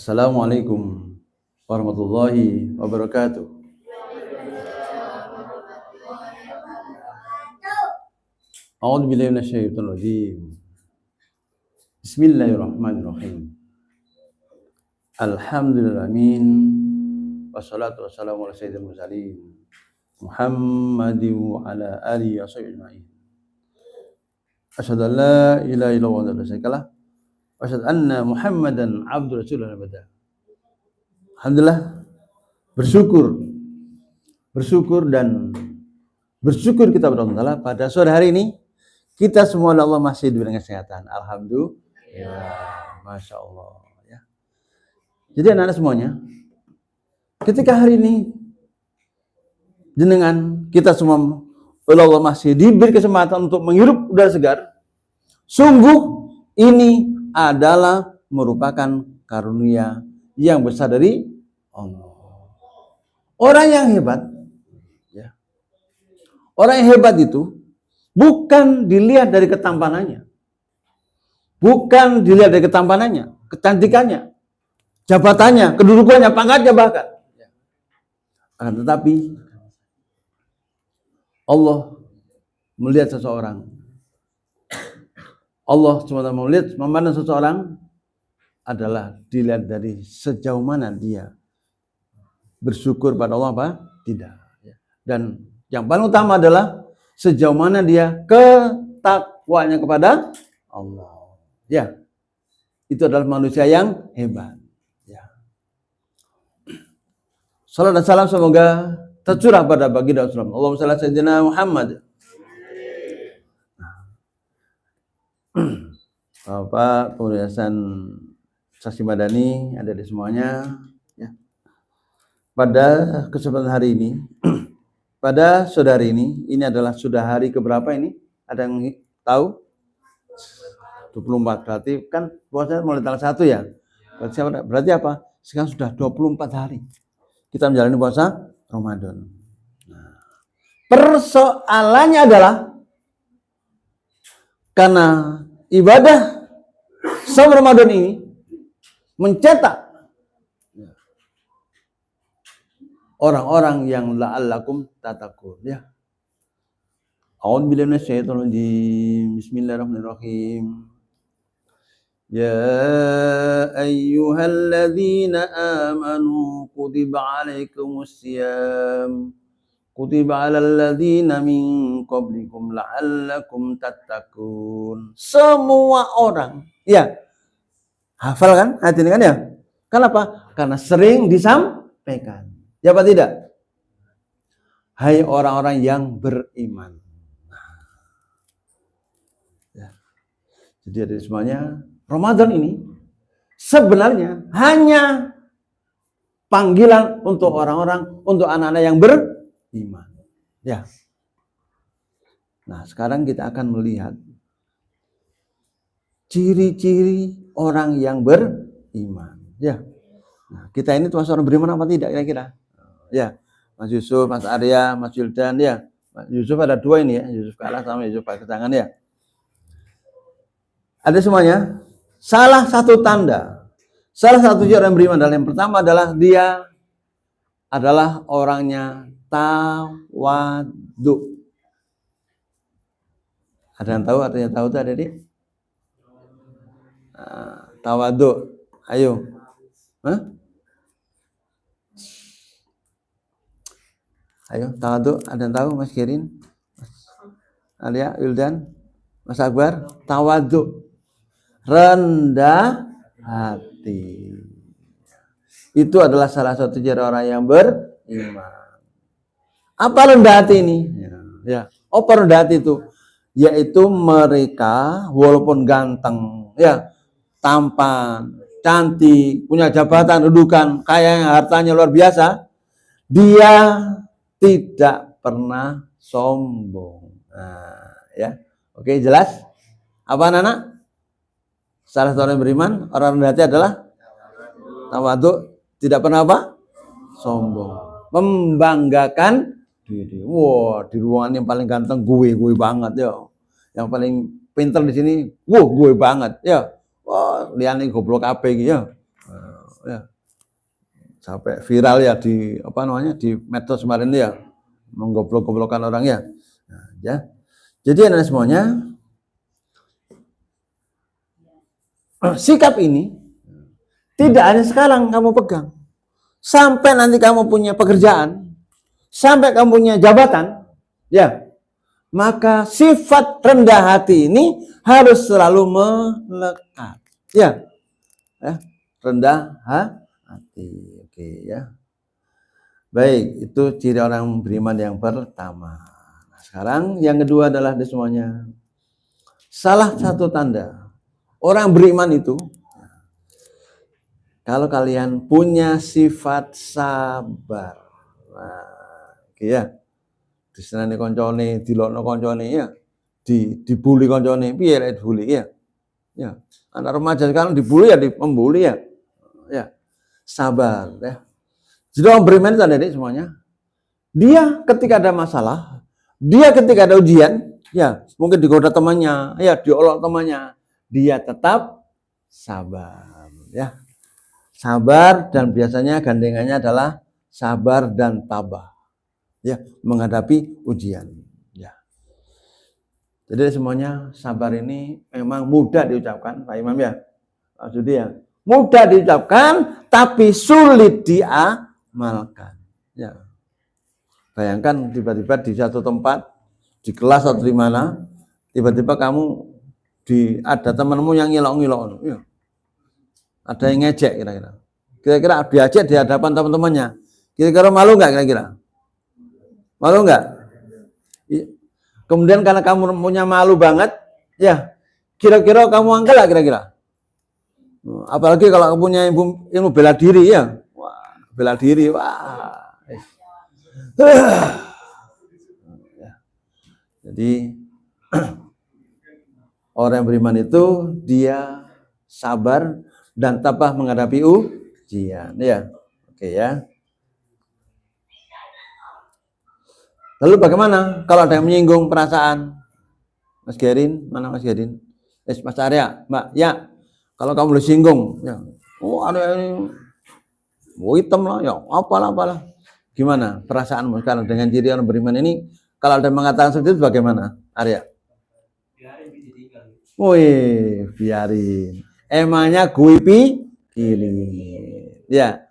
Assalamualaikum warahmatullahi wabarakatuh. A'udzu billahi minasyaitonir rajim. Bismillahirrahmanirrahim. Alhamdulillahin wassalatu wassalamu ala sayyidil mursalin Muhammadin wa ala alihi washabihi ajmain. Asyhadu an la ilaha illallah wa la syarikalah wa asyhadu anna Muhammadan abdu rasulullah abada. Alhamdulillah, bersyukur kita kepada Allah pada sore hari ini kita semua Allah masih diberi kesehatan. Alhamdulillah, masya Allah. Ya. Jadi anak-anak semuanya, ketika hari ini jenengan kita semua oleh Allah masih diberi kesempatan untuk menghirup udara segar, sungguh ini adalah merupakan karunia yang besar dari Allah. Orang yang hebat, ya. Orang yang hebat itu bukan dilihat dari ketampanannya, kecantikannya, jabatannya, kedudukannya, pangkatnya bahkan. Akan tetapi Allah melihat seseorang. Allah SWT memandang seseorang adalah dilihat dari sejauh mana dia bersyukur pada Allah apa? Tidak. Dan yang paling utama adalah sejauh mana dia ketakwanya kepada Allah. Ya. Itu adalah manusia yang hebat. Ya. Salam dan salam semoga tercurah pada baginda Rasulullah. Allahumma shalli ala sayyidina Muhammad. Bapak Pengursan Saksi Madani ada di semuanya. Ya. Pada kesempatan hari ini, pada sore hari ini adalah sudah hari keberapa ini? Ada yang tahu? 24, berarti kan puasanya mulai tanggal 1 ya? Berarti apa? Sekarang sudah 24 hari kita menjalani puasa Ramadan. Nah, persoalannya adalah karena ibadah saum Ramadan ini mencetak orang-orang yang la'allakum tattaqun, ya. A'udzu billahi minasyaitonir rajim. Bismillahirrahmanirrahim. Ya ayyuhalladzina amanu kutiba alaikumus syiyam kutiba alal ladzina min qablikum la'allakum tattaqun. Semua orang, ya. Hafal kan ayat ini kan ya? Kenapa? Karena sering disampaikan. Ya apa tidak? Hai orang-orang yang beriman. Ya. Jadi ada semuanya, Ramadan ini sebenarnya hanya panggilan untuk orang-orang, untuk anak-anak yang beriman. Ya. Nah, sekarang kita akan melihat ciri-ciri orang yang beriman. Ya. Nah, kita ini termasuk orang beriman apa tidak kira-kira? Ya, Mas Yusuf, Mas Arya, Mas Yuldan, ya. Mas Yusuf ada 2 ini ya, Yusuf Kalah sama Yusuf Paketangan ya. Ada semuanya. Salah satu tanda, salah satu orang beriman adalah yang pertama adalah dia adalah orangnya tawadu. Ada yang tahu artinya tawadu ada di? Tawadu. Ayo. Hah? Ayo, tawadu, ada yang tahu Mas Kirin? Mas Alia, Wildan, Mas Akbar, tawadu. Rendah hati. Itu adalah salah satu ciri orang yang beriman. Apa rendah hati ini? Ya. Apa rendah hati itu? Yaitu mereka walaupun ganteng, ya, tampan, cantik, punya jabatan, kedudukan, kaya, hartanya luar biasa, dia tidak pernah sombong. Nah, ya. Oke, jelas? Apa anak-anak? Salah satu orang beriman, orang rendah hati adalah tawadu, tidak pernah apa? Sombong. Membanggakan diri. Wah, di ruangan yang paling ganteng gue banget ya. Yang paling pintar di sini, gue banget ya. Wah, liane goblok apa gitu ya. ya. Sampai viral ya di apa namanya di medsos kemarin ya, menggoblok-goblokan orang ya. Nah, ya. Jadi anak semuanya, sikap ini tidak hanya sekarang kamu pegang, sampai nanti kamu punya pekerjaan, sampai kamu punya jabatan, ya, maka sifat rendah hati ini harus selalu melekat, ya, rendah hati, oke ya. Baik, itu ciri orang beriman yang pertama. Nah, sekarang yang kedua adalah semuanya, salah satu tanda orang beriman itu, kalau kalian punya sifat sabar. Nah, ya. Disenani koncone, dilokno koncone ya. Dibully koncone, piye lek dibully ya. Ya. Anak remaja sekarang dibully ya membuli ya. Ya. Sabar ya. Jadi orang beriman itu ada semuanya. Dia ketika ada masalah, dia ketika ada ujian, ya, mungkin digoda temannya, ya, diolok temannya, dia tetap sabar ya. Sabar, dan biasanya gandengannya adalah sabar dan tabah, ya, menghadapi ujian, ya. Jadi semuanya sabar ini memang mudah diucapkan, Pak Imam ya, Pak Sudi ya, mudah diucapkan tapi sulit diamalkan, ya. Bayangkan tiba-tiba di satu tempat, di kelas atau di mana, tiba-tiba kamu ada temanmu yang ngilok-ngilok, ya. Ada yang ngejek kira-kira. Kira-kira diajak di hadapan teman-temannya. Kira-kira malu nggak kira-kira? Malu nggak? Kemudian karena kamu punya malu banget, ya, kira-kira kamu angkat nggak kira-kira? Apalagi kalau kamu punya ilmu bela diri ya, wah, bela diri, wah. Jadi orang yang beriman itu dia sabar dan tabah menghadapi ujian, ya. Oke ya. Lalu bagaimana kalau ada yang menyinggung perasaan? Mas Gerin, mana Mas Gerin? Mas Arya, Mbak, ya. Kalau kamu disinggung, ya. Oh, ada ini, hitam lah, ya, apalah. Gimana perasaanmu sekarang dengan ciri orang beriman ini? Kalau ada yang mengatakan seperti itu, bagaimana, Arya? Wih, biarin. Emangnya gue pikirin, ya,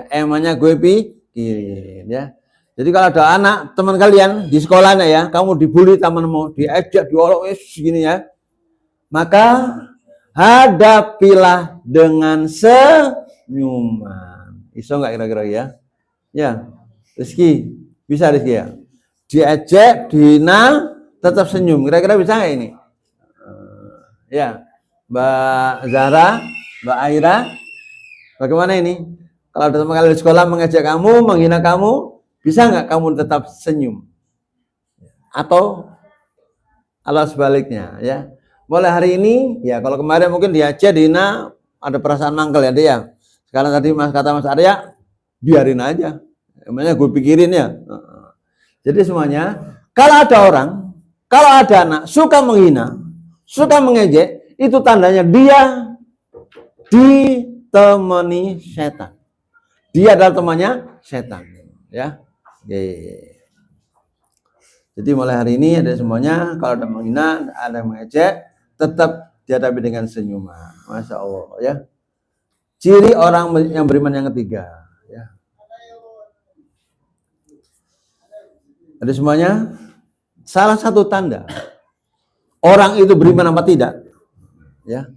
emangnya gue pikirin, ya. Jadi kalau ada anak teman kalian di sekolahnya ya, kamu dibully temanmu, diejek, diolok, segini ya, maka hadapilah dengan senyuman. Iso nggak kira-kira ya? Ya, Rizky, bisa Rizky ya? Diejek, dihina, tetap senyum. Kira-kira bisa nggak ini? Ya. Mbak Zahra, Mbak Aira, bagaimana ini? Kalau ada teman kalian di sekolah mengejek kamu, menghina kamu, bisa nggak kamu tetap senyum? Atau sebaliknya, ya? Mulai hari ini, ya, kalau kemarin mungkin diajak, dihina, ada perasaan mangkel ya dia. Sekarang tadi kata Mas Arya, biarin aja. Emangnya gue pikirin ya. Jadi semuanya, kalau ada orang, kalau ada anak suka menghina, suka mengejek, itu tandanya dia ditemani setan. Dia adalah temannya setan, ya. Jadi mulai hari ini ada semuanya, kalau ada menghina, ada mengejek, tetap dihadapi dengan senyuman. Masya Allah, ya. Ciri orang yang beriman yang ketiga, ya. Ada semuanya, salah satu tanda orang itu beriman apa tidak, ya.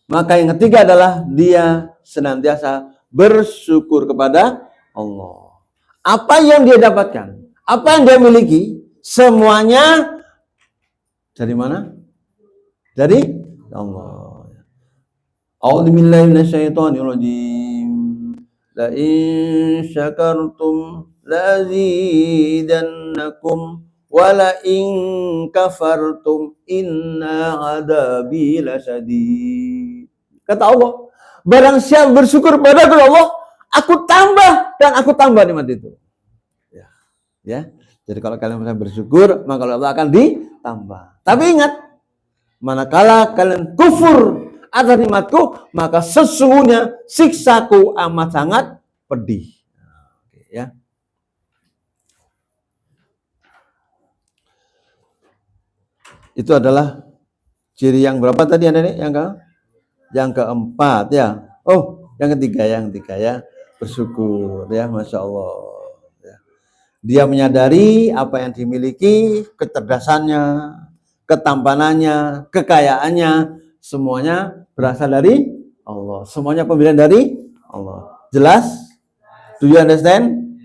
Maka yang ketiga adalah dia senantiasa bersyukur kepada Allah. Apa yang dia dapatkan, apa yang dia miliki, semuanya dari mana? Dari Allah. A'udzubillahi minasyaitonirrajim. La in syakartum lazidannakum wala in kafartum inna adabi lasyadid. Kata Allah, barang siapa bersyukur pada Allah, aku tambah dan aku tambah nikmat itu. Ya. Jadi kalau kalian bisa bersyukur, maka Allah akan ditambah. Tapi ingat, manakala kalian kufur atas nikmatku, maka sesungguhnya siksaku amat sangat pedih. Ya. Itu adalah ciri yang berapa tadi Anda nih? Yang keempat ya. Oh, yang ketiga ya, bersyukur ya, Masya Allah. Ya. Dia menyadari apa yang dimiliki, kecerdasannya, ketampanannya, kekayaannya, semuanya berasal dari Allah. Semuanya pemberian dari Allah. Jelas? Do you understand?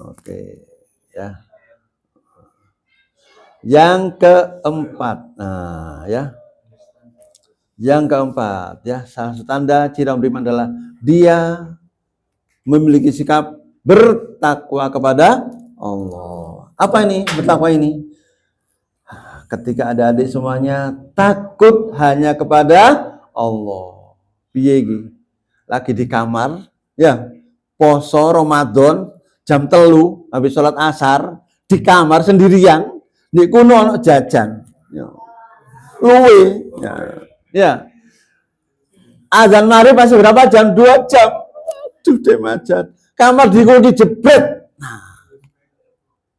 Oke, ya. Yang keempat, nah ya, yang keempat ya, salah satu tanda ciri orang beriman adalah dia memiliki sikap bertakwa kepada Allah. Apa ini bertakwa ini? Ketika ada adik semuanya takut hanya kepada Allah. Piye lagi di kamar, ya poso Ramadan jam 3 habis sholat asar di kamar sendirian. Di kuno jajan, luwe, ya. Azan maghrib masih berapa jam? 2 jam. Sudah macet. Kamar dikunci jebret. Nah,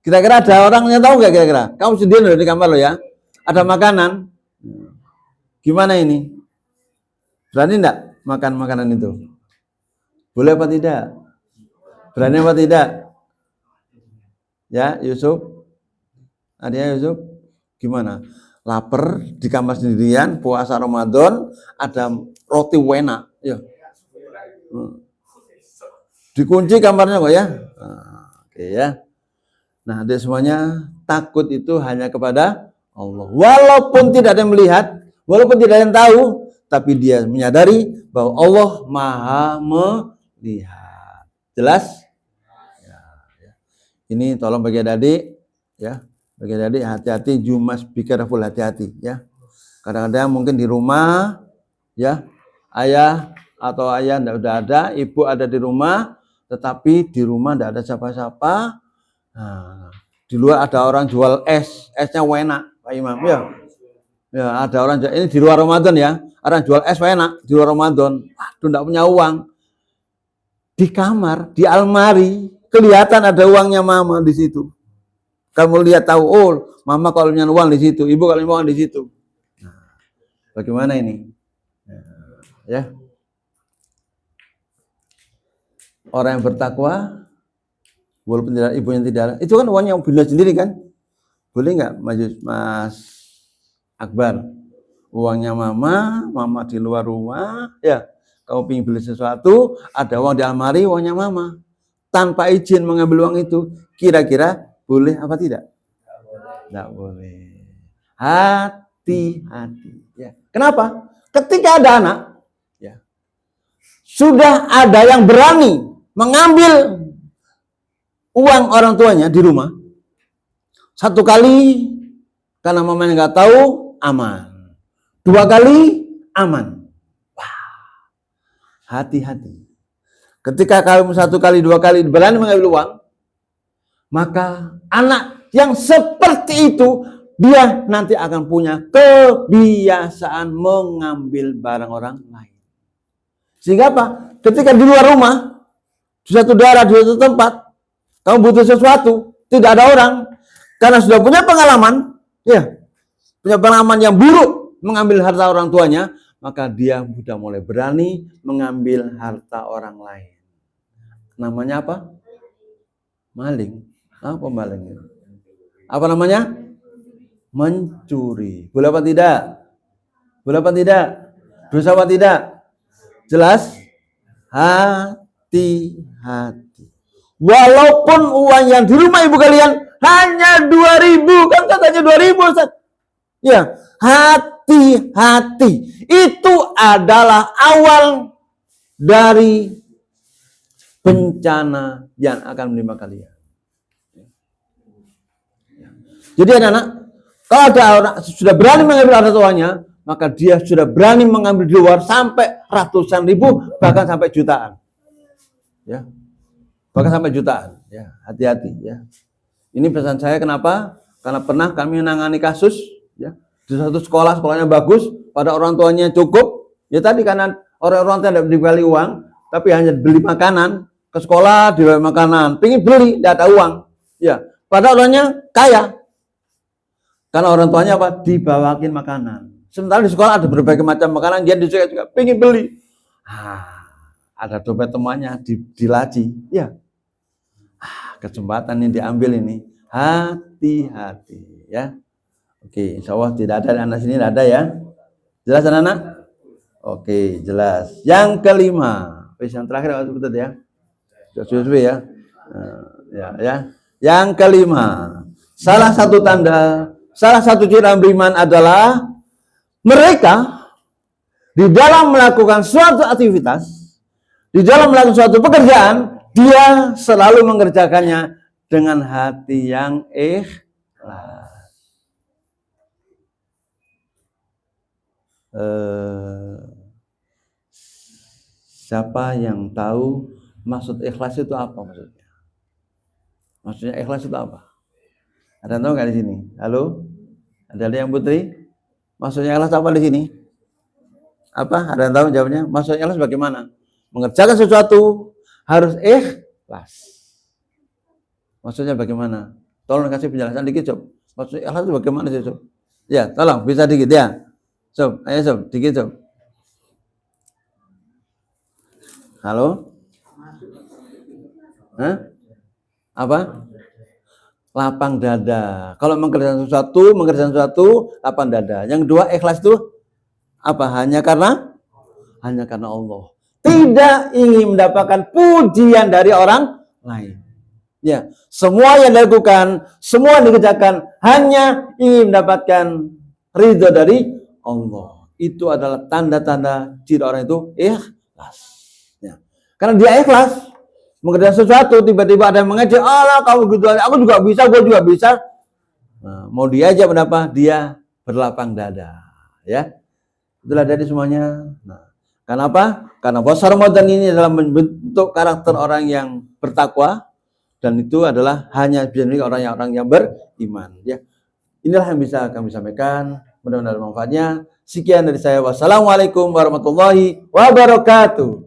kira-kira ada orang yang tahu nggak kira-kira? Kamu sendiri di kamar lo ya. Ada makanan. Gimana ini? Berani enggak makan makanan itu? Boleh apa tidak? Berani apa tidak? Ya, Yusuf. Adanya Yusuf, gimana? Lapar di kamar sendirian, puasa Ramadan, ada roti wena, ya. Dikunci kamarnya kok ya. Oke ya. Nah, adik semuanya takut itu hanya kepada Allah. Walaupun tidak ada yang melihat, walaupun tidak ada yang tahu, tapi dia menyadari bahwa Allah Maha melihat. Jelas? Ya. Ini tolong bagi adik, ya. Bagi adik hati-hati, you must be careful, hati-hati ya. Kadang-kadang mungkin di rumah ya, ayah atau ayah udah ada, ibu ada di rumah, tetapi di rumah tidak ada siapa-siapa. Nah, di luar ada orang jual esnya enak, Pak Imam ya. Ya, ada orang ini di luar Ramadan ya, orang jual es enak di luar Ramadan. Aduh, tidak punya uang. Di kamar, di almari kelihatan ada uangnya mama di situ. Kamu lihat tahu, oh, mama kalau punya uang di situ, ibu kalau punya uang di situ. Nah, bagaimana ini? Ya. Orang yang bertakwa, walaupun tidak ibunya tidak, itu kan uangnya beliau sendiri kan? Boleh nggak, Mas Akbar? Uangnya mama di luar rumah, ya. Kamu ingin beli sesuatu, ada uang di almari, uangnya mama. Tanpa izin mengambil uang itu, kira-kira boleh apa tidak? Tidak boleh. Hati-hati. Ya. Kenapa? Ketika ada anak, ya, sudah ada yang berani mengambil uang orang tuanya di rumah. 1 kali karena mamanya nggak tahu, aman. 2 kali, aman. Wah, hati-hati. Ketika kamu 1 kali, 2 kali berani mengambil uang, maka anak yang seperti itu dia nanti akan punya kebiasaan mengambil barang orang lain. Sehingga apa? Ketika di luar rumah, di satu daerah, di satu tempat, kamu butuh sesuatu, tidak ada orang, karena sudah punya pengalaman, ya, punya pengalaman yang buruk mengambil harta orang tuanya, maka dia sudah mulai berani mengambil harta orang lain. Namanya apa? Maling. Apa maling? Apa namanya? Mencuri. Boleh apa tidak? Boleh apa tidak? Dosa apa tidak? Jelas? Hati-hati. Walaupun uang yang di rumah ibu kalian hanya 2.000, kan katanya 2.000, Ustaz. Ya, hati-hati. Itu adalah awal dari bencana yang akan menimpa kalian. Jadi anak-anak, kalau ada orang sudah berani mengambil harta tuanya, maka dia sudah berani mengambil di luar sampai ratusan ribu, bahkan sampai jutaan. Ya, bahkan sampai jutaan. Ya, hati-hati. Ya, ini pesan saya kenapa? Karena pernah kami menangani kasus, ya, di satu sekolahnya bagus, pada orang tuanya cukup, ya tadi karena orang tua tidak dibeli uang, tapi hanya beli makanan, ke sekolah dibeli makanan, pengen beli, tidak ada uang, ya. Pada orangnya kaya, karena orang tuanya apa? Dibawakin makanan. Sementara di sekolah ada berbagai macam makanan, dia juga pengen beli. Ada dompet temannya di laci, ya. Kesempatan ini diambil ini, hati-hati, ya. Oke, insya Allah tidak ada anak sini, tidak ada ya. Jelas anak-anak? Oke, jelas. Yang kelima, yang terakhir betul ya. Sudah ya. Ya. Yang kelima, salah satu tanda, salah satu ciri orang beriman adalah mereka di dalam melakukan suatu aktivitas, di dalam melakukan suatu pekerjaan, dia selalu mengerjakannya dengan hati yang ikhlas. Siapa yang tahu maksud ikhlas itu apa maksudnya? Maksudnya ikhlas itu apa? Ada yang tahu nggak di sini? Halo? Ada yang putri? Maksudnya ikhlas apa di sini? Apa? Ada yang tahu jawabnya? Maksudnya ikhlas bagaimana? Mengerjakan sesuatu harus ikhlas. Maksudnya bagaimana? Tolong kasih penjelasan dikit, Sob. Maksudnya ikhlas itu bagaimana sih, Sob? Ya, tolong bisa dikit ya. Sob, ayo Sob, dikit Sob. Halo? Hah? Apa? Lapang dada. Kalau mengerjakan sesuatu, lapang dada. Yang kedua, ikhlas itu apa? Hanya karena Allah. Tidak ingin mendapatkan pujian dari orang lain. Ya, semua yang dilakukan, semua yang dikerjakan hanya ingin mendapatkan ridho dari Allah. Itu adalah tanda-tanda ciri orang itu ikhlas. Ya. Karena dia ikhlas mengerjakan sesuatu, tiba-tiba ada yang mengajak, Allah kamu gitu aja, aku juga bisa, gue juga bisa. Nah, mau diajak kenapa? Dia berlapang dada. Ya, itulah dari semuanya. Nah, kenapa? Karena puasa Ramadan ini adalah membentuk karakter orang yang bertakwa, dan itu adalah hanya bisa dimiliki orang yang beriman. Ya, inilah yang bisa kami sampaikan. Mudah-mudahan ada manfaatnya. Sekian dari saya. Wassalamualaikum warahmatullahi wabarakatuh.